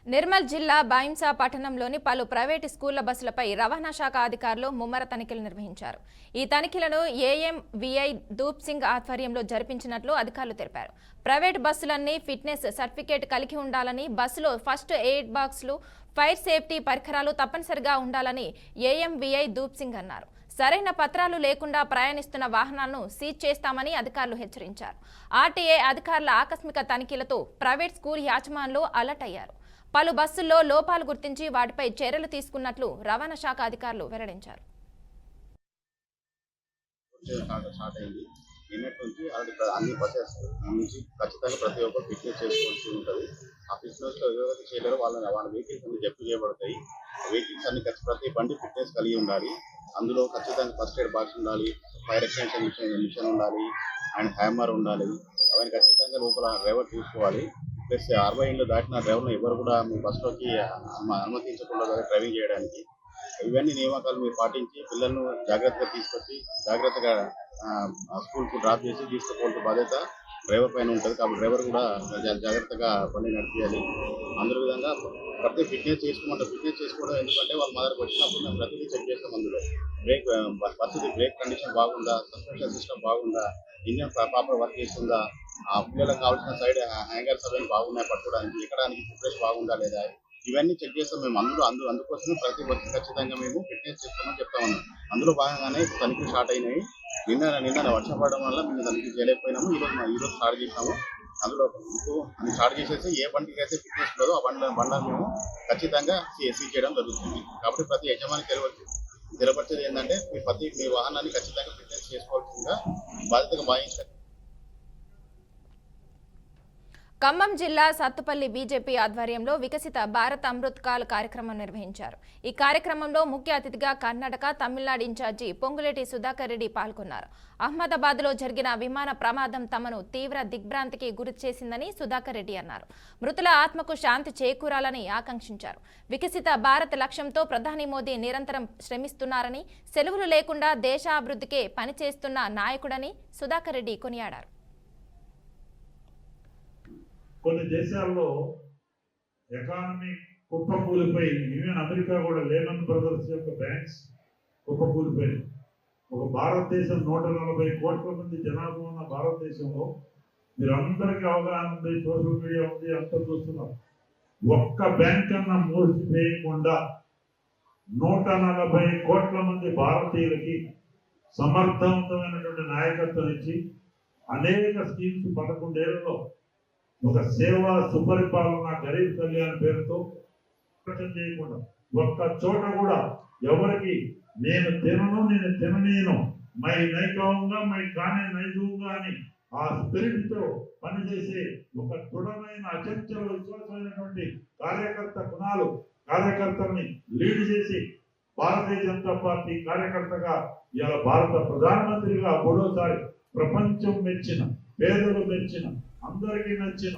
నిర్మల్ జిల్లా బైంసా పట్టణంలోని పలు ప్రైవేటు స్కూళ్ల బస్సులపై రవాణా శాఖ అధికారులు ముమ్మర తనిఖీలు నిర్వహించారు. ఈ తనిఖీలను ఏఎంవీఐ దూప్ సింగ్ ఆధ్వర్యంలో జరిపించినట్లు అధికారులు తెలిపారు. ప్రైవేటు బస్సులన్నీ ఫిట్నెస్ సర్టిఫికేట్ కలిగి ఉండాలని, బస్సులో ఫస్ట్ ఎయిడ్ బాక్సులు, ఫైర్ సేఫ్టీ పరికరాలు తప్పనిసరిగా ఉండాలని ఏఎంవీఐ దూప్ సింగ్ అన్నారు. సరైన పత్రాలు లేకుండా ప్రయాణిస్తున్న వాహనాలను సీజ్ చేస్తామని అధికారులు హెచ్చరించారు. ఆర్టీఏ అధికారుల ఆకస్మిక తనిఖీలతో ప్రైవేట్ స్కూల్ యాజమానులు అలర్ట్ అయ్యారు. పలు బస్సుల్లో లోపాలు గుర్తించి వాటిపై చర్యలు తీసుకున్నట్లు రవాణా శాఖ అధికారులు వెల్లడించారు. నిన్నటి నుంచి అన్ని బస్సెస్ నుంచి ఖచ్చితంగా ప్రతి ఒక్కరు ఫిట్నెస్ చేసుకోవాల్సి ఉంటుంది. ఆ ఫిట్నెస్లో ఎవరైతే చేయలేరో వాళ్ళ వెహికల్స్ అన్ని జప్తు చేయబడతాయి. వెహికల్స్ అన్ని ప్రతి బండి ఫిట్నెస్ కలిగి ఉండాలి. అందులో ఖచ్చితంగా ఫస్ట్ ఎయిడ్ బాక్స్ ఉండాలి, ఫైర్ ఎక్స్టెన్షన్ మిషన్ ఉండాలి, అండ్ హ్యామర్ ఉండాలి. అవన్నీ ఖచ్చితంగా లోపల డ్రైవర్ చూసుకోవాలి. ప్లస్ 60 ఏళ్ళు దాటిన డ్రైవర్ను ఎవరు కూడా మీ బస్సులోకి అనుమతించకుండా డ్రైవింగ్ చేయడానికి. ఇవన్నీ నియామకాలు మీరు పాటించి పిల్లలను జాగ్రత్తగా తీసుకొచ్చి జాగ్రత్తగా స్కూల్కు డ్రాప్ చేసి తీసుకుపోవాల్సిన బాధ్యత డ్రైవర్ పైన ఉంటుంది. కాబట్టి డ్రైవర్ కూడా జాగ్రత్తగా బండి నడిపించాలి. అందులో విధంగా ప్రతి ఫిట్నెస్ చేసుకోవడం ఎందుకంటే వాళ్ళ మదర్కి వచ్చినప్పుడు మేము ప్రతిదీ చెక్ చేస్తాం. అందులో బస్సుది బ్రేక్ కండిషన్ బాగుందా, సస్పెన్షన్ సిస్టమ్ బాగుందా, ఇంజన్ ప్రాపర్ వర్క్ చేస్తుందా, ఆ పిల్లలకు కావాల్సిన సైడ్ హ్యాంగర్స్ అవన్నీ బాగున్నాయి, పట్టుకోవడానికి ఎక్కడానికి ఫిట్నెస్ బాగుందా లేదా, ఇవన్నీ చెక్ చేస్తాం మేము. అందుకోసమే ప్రతి బస్సు ఖచ్చితంగా మేము ఫిట్నెస్ చేస్తామని చెప్తా ఉన్నాం. అందులో భాగంగానే తనిఖీ స్టార్ట్ అయినాయి. నిన్న వర్షం పడడం వల్ల మేము తనిఖీ చేయలేకపోయినాము. ఈరోజు స్టార్ట్ చేసినాము. అందులో అన్ని స్టార్ట్ చేసేసి ఏ బండికి అయితే ఫిట్నెస్ ఉండదో ఆ బండ్లను మేము ఖచ్చితంగా సీజ్ చేయడం జరుగుతుంది. కాబట్టి ప్రతి యజమాని తెలపరిచేది ఏంటంటే మీ వాహనాన్ని ఖచ్చితంగా ఫిట్నెస్ చేసుకోవాల్సిందిగా బాధ్యతగా భావించాలి. ఖమ్మం జిల్లా సత్తుపల్లి బీజేపీ ఆధ్వర్యంలో వికసిత భారత్ అమృత్ కాల్ కార్యక్రమం నిర్వహించారు. ఈ కార్యక్రమంలో ముఖ్య అతిథిగా కర్ణాటక, తమిళనాడు ఇన్ఛార్జి పొంగులేటి సుధాకర్ రెడ్డి పాల్గొన్నారు. అహ్మదాబాద్లో జరిగిన విమాన ప్రమాదం తమను తీవ్ర దిగ్భ్రాంతికి గురి చేసిందని సుధాకర్ రెడ్డి అన్నారు. మృతుల ఆత్మకు శాంతి చేకూరాలని ఆకాంక్షించారు. వికసిత భారత్ లక్ష్యంతో ప్రధాని మోదీ నిరంతరం శ్రమిస్తున్నారని, సెలవులు లేకుండా దేశాభివృద్ధికే పనిచేస్తున్న నాయకుడని సుధాకర్ రెడ్డి కొనియాడారు. కొన్ని దేశాల్లో ఎకానమీ కుప్పకూలిపోయి, ఈవెన్ అమెరికా కూడా లేమన్ బ్రదర్స్ యొక్క బ్యాంక్స్ కుప్పకూలిపోయి, ఒక భారతదేశం 140 కోట్ల మంది జనాభా ఉన్న భారతదేశంలో మీరు అందరికీ అవగాహన ఉంది, సోషల్ మీడియా ఉంది, అంతా చూస్తున్నారు. ఒక్క బ్యాంక్ అన్న మూసివేయకుండా 140 కోట్ల మంది భారతీయులకి సమర్థవంతమైనటువంటి నాయకత్వం ఇచ్చి అనేక స్కీమ్స్ 11 ఏళ్లలో ఒక సేవా సుపరిపాలన గరీబ్ కళ్యాణ్ పేరుతో చేయకుండా ఒక్క చోట కూడా ఎవరికి నేను తిననేను మై నైకాంగా మై కానే నైజూంగా అని ఆ స్పిరిట్ తో పనిచేసే ఒక దృఢమైన అచంచల విశ్వాసమైనటువంటి కార్యకర్తల్ని లీడ్ చేసి భారతీయ జనతా పార్టీ కార్యకర్తగా ఇలా భారత ప్రధానమంత్రిగా 3వ సారి ప్రపంచం మెచ్చిన, పేదలు మెచ్చిన, అందరికీ నచ్చిన